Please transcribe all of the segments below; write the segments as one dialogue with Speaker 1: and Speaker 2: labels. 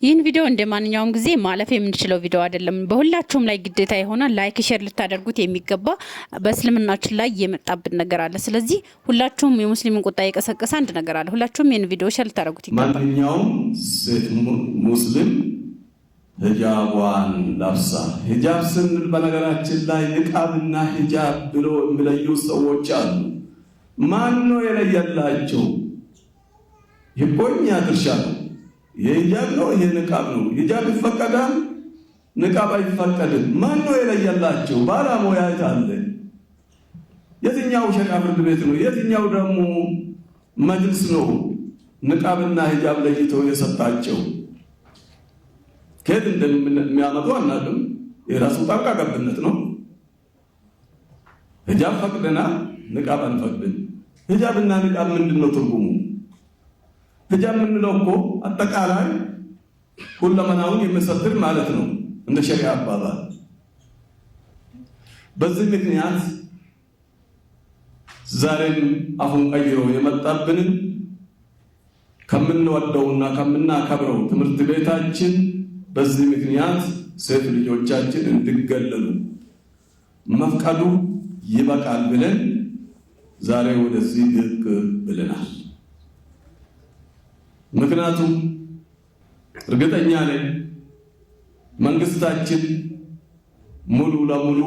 Speaker 1: ይህን ቪዲዮ እንደማንኛውም ጊዜ ማለፍ የምንችለው ቪዲዮ አይደለም። በሁላችሁም ላይ ግዴታ የሆነ ላይክ ሼር ልታደርጉት የሚገባ በእስልምናችን ላይ የመጣብን ነገር አለ። ስለዚህ ሁላችሁም የሙስሊምን ቁጣ የቀሰቀሰ አንድ ነገር አለ። ሁላችሁም ይህን ቪዲዮ ሼር ልታደርጉት ይገባል።
Speaker 2: ማንኛውም ሴት ሙስሊም ሂጃቧን ለብሳ ሂጃብ ስንል በነገራችን ላይ ንቃብና ሂጃብ ብሎ የሚለዩ ሰዎች አሉ። ማን ነው የለየላቸው? የቆኛ ድርሻ ነው። የሂጃብ ነው፣ ይሄ ንቃብ ነው። ሂጃብ ይፈቀዳል፣ ንቃብ አይፈቀድም። ማን ነው የለየላቸው? ባለሙያ አለ። የትኛው ሸሪዓ ፍርድ ቤት ነው? የትኛው ደግሞ መጅልስ ነው ንቃብና ሂጃብ ለይተው የሰጣቸው? ከየት እንደሚያመጡ አናውቅም። የራሱ ጣልቃ ገብነት ነው። ሂጃብ ፈቅደናል፣ ንቃብ አንፈቅድም። ሂጃብና ንቃብ ምንድን ነው ትርጉሙ? ሂጃብ የምንለው እኮ አጠቃላይ ሁለመናውን የሚሰትር ማለት ነው እንደ ሸሪዓ አባባል። በዚህ ምክንያት ዛሬም አሁን ቀይሮ የመጣብንን ከምንወደውና ከምናከብረው ትምህርት ቤታችን በዚህ ምክንያት ሴት ልጆቻችን እንዲገለሉ መፍቀዱ ይበቃል ብለን ዛሬ ወደዚህ ብቅ ብለናል። ምክንያቱም እርግጠኛ ነኝ መንግስታችን ሙሉ ለሙሉ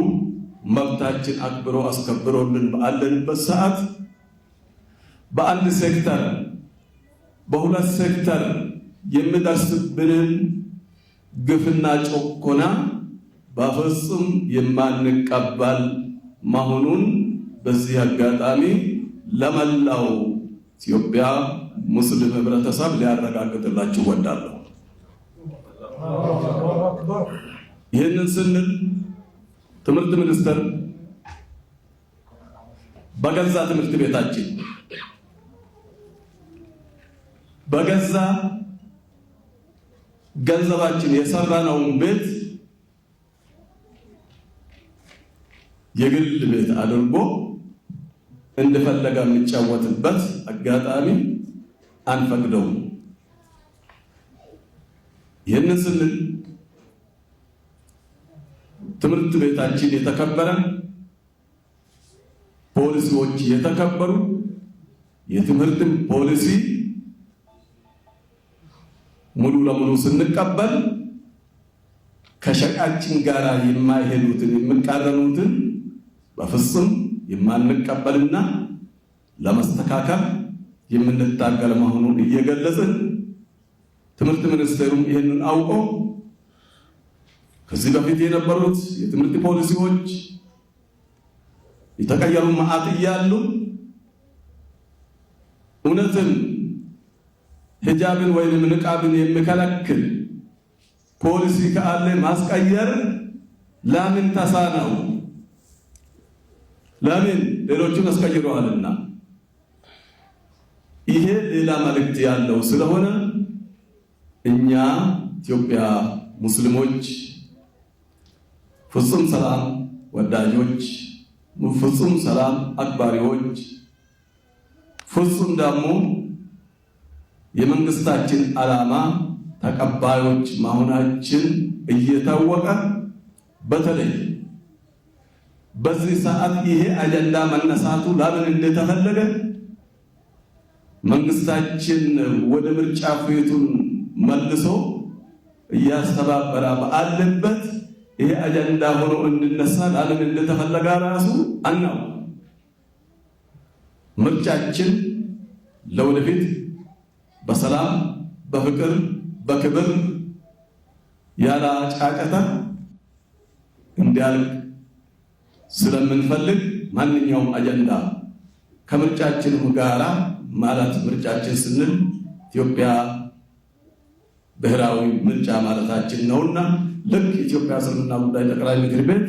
Speaker 2: መብታችን አክብሮ አስከብሮልን ባለንበት ሰዓት በአንድ ሴክተር በሁለት ሴክተር የሚደርስብንን ግፍና ጭቆና በፍጹም የማንቀበል መሆኑን በዚህ አጋጣሚ ለመላው ኢትዮጵያ ሙስሊም ህብረተሰብ ሊያረጋግጥላችሁ እወዳለሁ። ይህንን ስንል ትምህርት ሚኒስቴር በገዛ ትምህርት ቤታችን በገዛ ገንዘባችን የሰራነውን ቤት የግል ቤት አድርጎ እንደፈለገ የሚጫወትበት አጋጣሚ አንፈቅደውም። ይህንን ስንል ትምህርት ቤታችን የተከበረ፣ ፖሊሲዎች የተከበሩ፣ የትምህርትን ፖሊሲ ሙሉ ለሙሉ ስንቀበል ከሸሪዓችን ጋር የማይሄዱትን የሚቃረኑትን በፍጹም የማንቀበልና ለማስተካከል የምንታገል መሆኑን እየገለጽን ትምህርት ሚኒስቴሩም ይህንን አውቆ ከዚህ በፊት የነበሩት የትምህርት ፖሊሲዎች የተቀየሩ መዓት እያሉ እውነትን ሂጃብን ወይም ንቃብን የሚከለክል ፖሊሲ ካለ ማስቀየር ለምን ተሳነው? ለምን ሌሎቹን አስቀይረዋልና። ይሄ ሌላ መልእክት ያለው ስለሆነ እኛ ኢትዮጵያ ሙስሊሞች ፍጹም ሰላም ወዳጆች፣ ፍጹም ሰላም አክባሪዎች፣ ፍጹም ደግሞ የመንግስታችን ዓላማ ተቀባዮች መሆናችን እየታወቀ በተለይ በዚህ ሰዓት ይሄ አጀንዳ መነሳቱ ለምን እንደተፈለገ መንግስታችን ወደ ምርጫ ፊቱን መልሶ እያስተባበረ ባለበት ይሄ አጀንዳ ሆኖ እንድነሳ ለምን እንደተፈለገ ራሱ አናው። ምርጫችን ለወደፊት በሰላም በፍቅር በክብር ያለ ጫጫታ እንዲያልቅ ስለምንፈልግ ማንኛውም አጀንዳ ከምርጫችን ጋራ ማለት ምርጫችን ስንል ኢትዮጵያ ብሔራዊ ምርጫ ማለታችን ነውና ልክ ኢትዮጵያ እስልምና ጉዳይ ጠቅላይ ምክር ቤት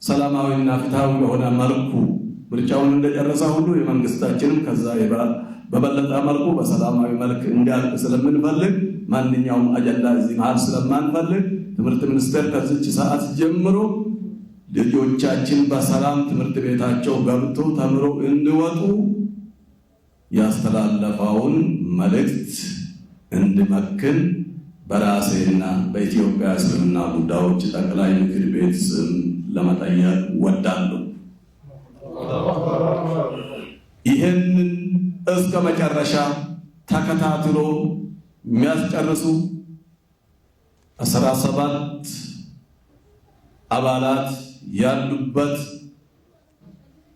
Speaker 2: ሰላማዊና ፍትሃዊ የሆነ መልኩ ምርጫውን እንደጨረሰ ሁሉ የመንግስታችንም ከዛ በበለጠ መልኩ በሰላማዊ መልክ እንዲያልቅ ስለምንፈልግ ማንኛውም አጀንዳ እዚህ መሃል ስለማንፈልግ ትምህርት ሚኒስቴር ከዚች ሰዓት ጀምሮ ልጆቻችን በሰላም ትምህርት ቤታቸው ገብቶ ተምሮ እንዲወጡ ያስተላለፈውን መልእክት እንዲመክን በራሴና በኢትዮጵያ እስልምና ጉዳዮች ጠቅላይ ምክር ቤት ስም ለመጠየቅ ወዳለሁ። ይህንን እስከ መጨረሻ ተከታትሎ የሚያስጨርሱ 17 አባላት ያሉበት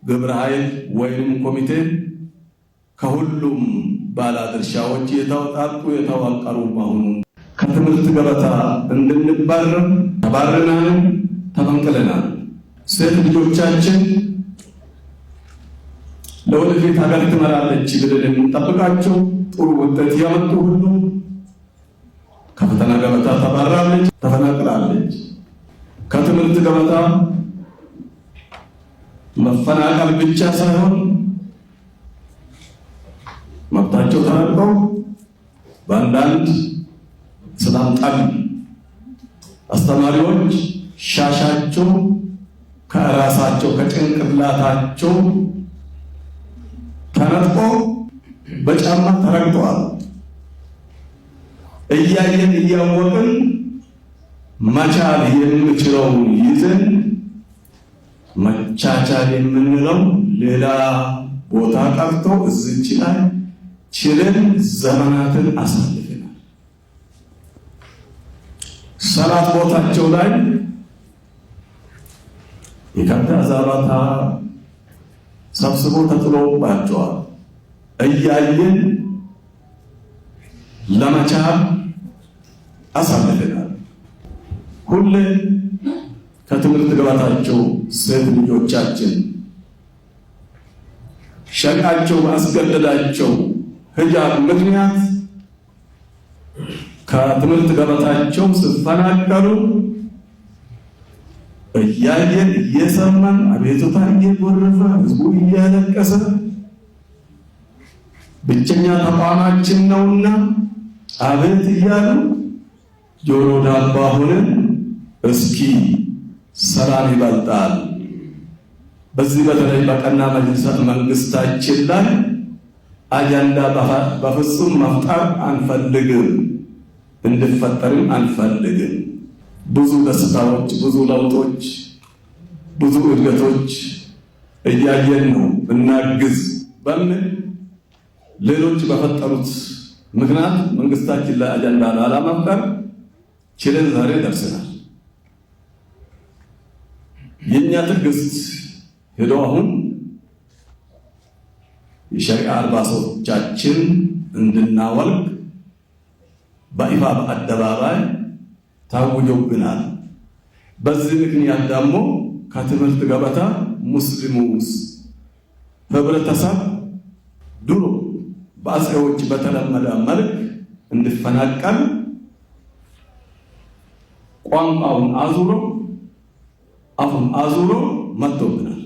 Speaker 2: ግብረ ኃይል ወይም ኮሚቴ ከሁሉም ባለድርሻዎች የተዋቀሩ መሆኑን ከትምህርት ገበታ እንድንባረር ተባረናል፣ ተፈንቅለናል። ሴት ልጆቻችን ለወደፊት ሀገር ትመራለች ብለን የምንጠብቃቸው ጥሩ ውጤት ያመጡ ሁሉ ከፈተና ገበታ ተባራለች፣ ተፈናቅላለች። ከትምህርት ገበታ መፈናቀል ብቻ ሳይሆን መብታቸው ተረግጠው በአንዳንድ ሰላም ጠል አስተማሪዎች ሻሻቸው ከራሳቸው ከጭንቅላታቸው ተነጥቆ በጫማ ተረግጠዋል። እያየን እያወቅን መቻል የምንችለው ይዘን መቻቻል የምንለው ሌላ ቦታ ቀርቶ እዚች ላይ ችለን ዘመናትን አሳልፈናል። ሰላት ቦታቸው ላይ የከብት አዛባታ ሰብስቦ ተጥሎባቸዋል። እያየን ለመቻል አሳልፈናል። ሁሌ ከትምህርት ገበታቸው ሴት ልጆቻችን ሸቃቸው አስገደዳቸው ሂጃብ ምክንያት ከትምህርት ገበታቸው ሲፈናቀሉ እያየን እየሰማን አቤቱታ እየጎረፈ ህዝቡ እያለቀሰ ብቸኛ ተቋማችን ነውና አቤት እያሉ ጆሮ ዳባ ሆነን እስኪ ሰላም ይበልጣል፣ በዚህ በተለይ በቀና መንግስታችን ላይ አጀንዳ በፍጹም መፍጠር አንፈልግም፣ እንድፈጠርም አንፈልግም። ብዙ ደስታዎች፣ ብዙ ለውጦች፣ ብዙ እድገቶች እያየን ነው። እናግዝ በምን ሌሎች በፈጠሩት ምክንያት መንግስታችን ላይ አጀንዳ ላለመፍጠር ችለን ዛሬ ደርሰናል። የኛ ትዕግስት ሄዶ አሁን የሸሪዓ አልባሶቻችን እንድናወልቅ በይፋ በአደባባይ ታውጆብናል። በዚህ ምክንያት ደግሞ ከትምህርት ገበታ ሙስሊሙ ህብረተሰብ ድሮ በአጼዎች በተለመደ መልክ እንዲፈናቀል ቋንቋውን አዙሮ አሁን አዙሮ መጥቶብናል።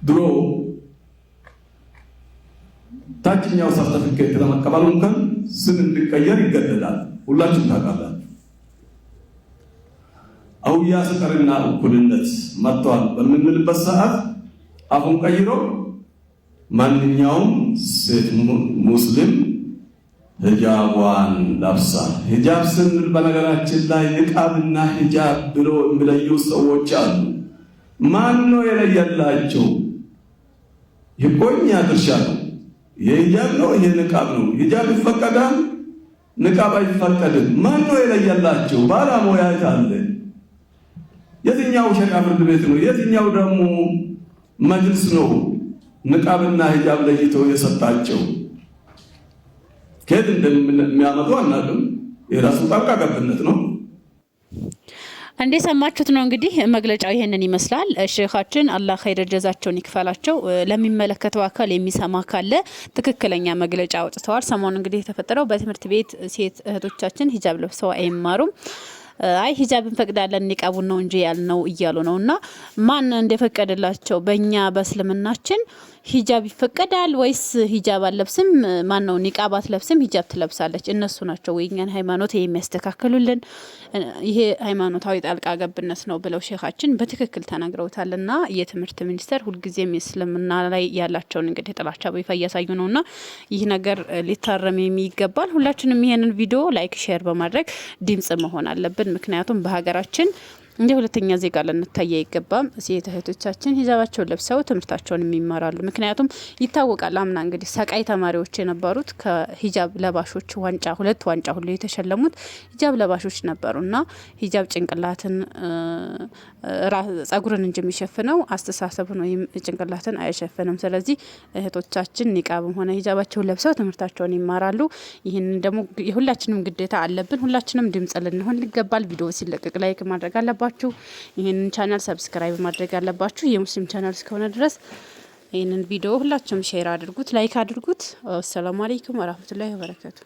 Speaker 2: ድሮ ታችኛው ሰርተፊኬት ለመቀበል እንኳን ስም እንዲቀየር ይገደዳል። ሁላችሁም ታውቃላችሁ። አውያ ፍቅርና እኩልነት መጥቷል በምንልበት ሰዓት አሁን ቀይሮ ማንኛውም ሴት ሙስሊም ሂጃቧን ለብሳ፣ ሂጃብ ስንል በነገራችን ላይ ንቃብና ሂጃብ ብሎ የሚለዩ ሰዎች አሉ። ማን ነው የለየላቸው? የቆኛ ድርሻ ነው። የሂጃብ ነው፣ ይሄ ንቃብ ነው። ሂጃብ ይፈቀዳል፣ ንቃብ አይፈቀድም። ማን ነው የለየላቸው? ባለሙያ አለ። የትኛው ሸሪዓ ፍርድ ቤት ነው? የትኛው ደግሞ መጅልስ ነው ንቃብና ሂጃብ ለይተው የሰጣቸው? ከየት እንደሚያመጡ አናውቅም። የራሱ ጣልቃ ገብነት ነው።
Speaker 1: እንደሰማችሁት ነው እንግዲህ መግለጫው ይሄንን ይመስላል። ሼኻችን አላህ ኸይር ጀዛቸውን ይክፈላቸው። ለሚመለከተው አካል የሚሰማ ካለ ትክክለኛ መግለጫ አውጥተዋል። ሰሞኑን እንግዲህ የተፈጠረው በትምህርት ቤት ሴት እህቶቻችን ሂጃብ ለብሰው አይማሩም፣ አይ ሂጃብ እንፈቅዳለን ኒቃቡን ነው እንጂ ያልነው እያሉ ነውና ማን እንደፈቀደላቸው? በእኛ በእስልምናችን ሂጃብ ይፈቀዳል ወይስ ሂጃብ አለብስም ማን ነው ኒቃብ አትለብስም ሂጃብ ትለብሳለች? እነሱ ናቸው ወይ እኛን ሃይማኖት የሚያስተካክሉልን? ይሄ ሃይማኖታዊ ጣልቃ ገብነት ነው ብለው ሼኻችን በትክክል ተናግረውታልና የትምህርት ሚኒስቴር ሁልጊዜም እስልምና ላይ ያላቸውን እንግዲህ ጥላቻ በይፋ እያሳዩ ነውና ይህ ነገር ሊታረም የሚገባል። ሁላችንም ይሄንን ቪዲዮ ላይክ ሼር በማድረግ ድምጽ መሆን አለብን። ምክንያቱም በሀገራችን እንደ ሁለተኛ ዜጋ ልንታይ አይገባም። ሴት እህቶቻችን ሂጃባቸውን ለብሰው ትምህርታቸውን የሚማራሉ። ምክንያቱም ይታወቃል አምና እንግዲህ ሰቃይ ተማሪዎች የነበሩት ከሂጃብ ለባሾች ዋንጫ 2 ዋንጫ ሁሉ የተሸለሙት ሂጃብ ለባሾች ነበሩና ሂጃብ ጭንቅላትን ጸጉርን እንጂ የሚሸፍነው አስተሳሰብን ወይም ጭንቅላትን አይሸፍንም። ስለዚህ እህቶቻችን ኒቃብም ሆነ ሂጃባቸውን ለብሰው ትምህርታቸውን ይማራሉ። ይህንን ደግሞ የሁላችንም ግዴታ አለብን። ሁላችንም ድምጽ ልንሆን ይገባል። ቪዲዮ ሲለቀቅ ላይክ ማድረግ አለባችሁ። ይህንን ቻናል ሰብስክራይብ ማድረግ አለባችሁ። የሙስሊም ቻናል እስከሆነ ድረስ ይህንን ቪዲዮ ሁላችሁም ሼር አድርጉት፣ ላይክ አድርጉት። አሰላሙ አለይኩም ወራህመቱላሂ ወበረካቱ።